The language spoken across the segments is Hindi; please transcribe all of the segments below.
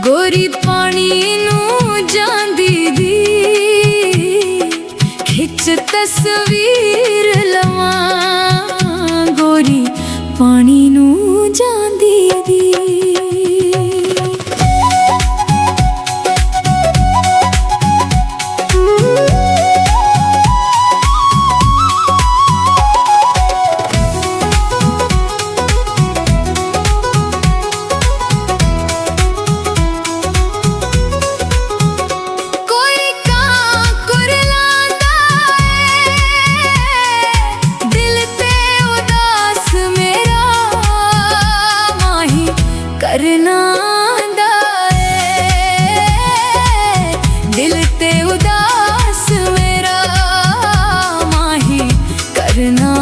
गोरी पानी नू जांदी दी खिच तस्वीर लवां। गोरी पानी नू जांदी दी करना दिल ते उदास मेरा माही करना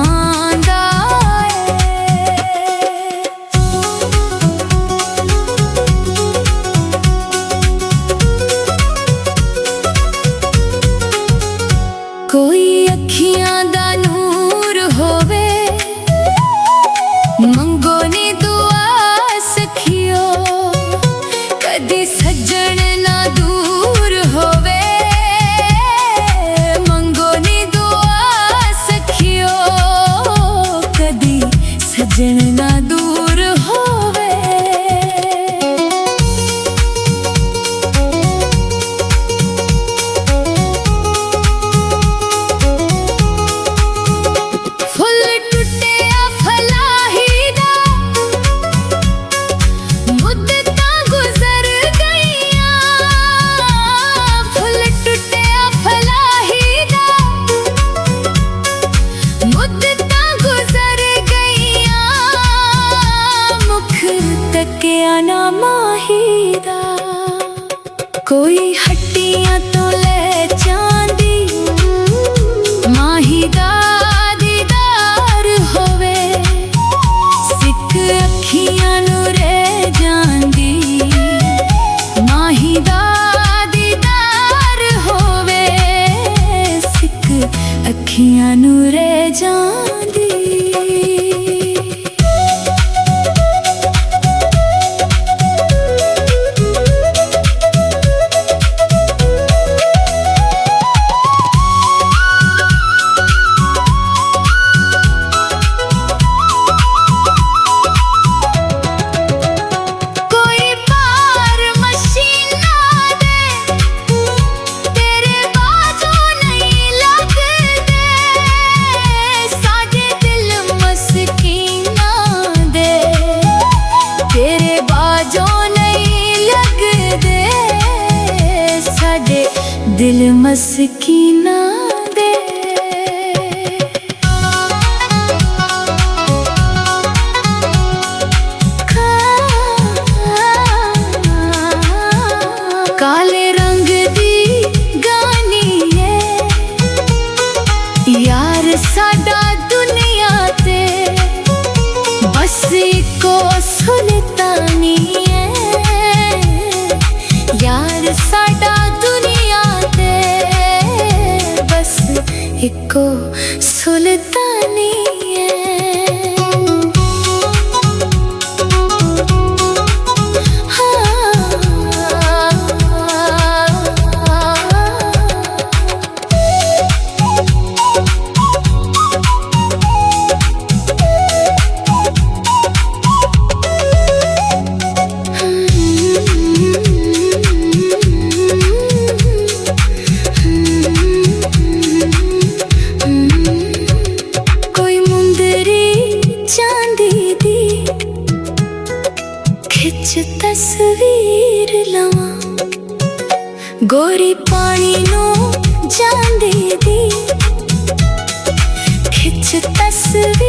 कोई अखियां दा नूर होवे मंगो नी दुआ सखियो कदी सज्जन ना दूर होवे मंगो नी दुआ सखियो कदी सज्जन ना दूर होवे। ना माहीदा कोई हट्टियां तो ले चांदी माहीदा दीदार होवे सिक अखियां नू रह जांदी माहीदा दीदार होवे सिक अखियां नू रह जांदी। दिल मस्कीना दे काले रंग दी गानी है यार साडा दुनिया ते बस को सुल्तानी है यार साडा इको सुल्तानी तस्वीर लवां गोरी पानी नू जांदी दी खिच तस्वीर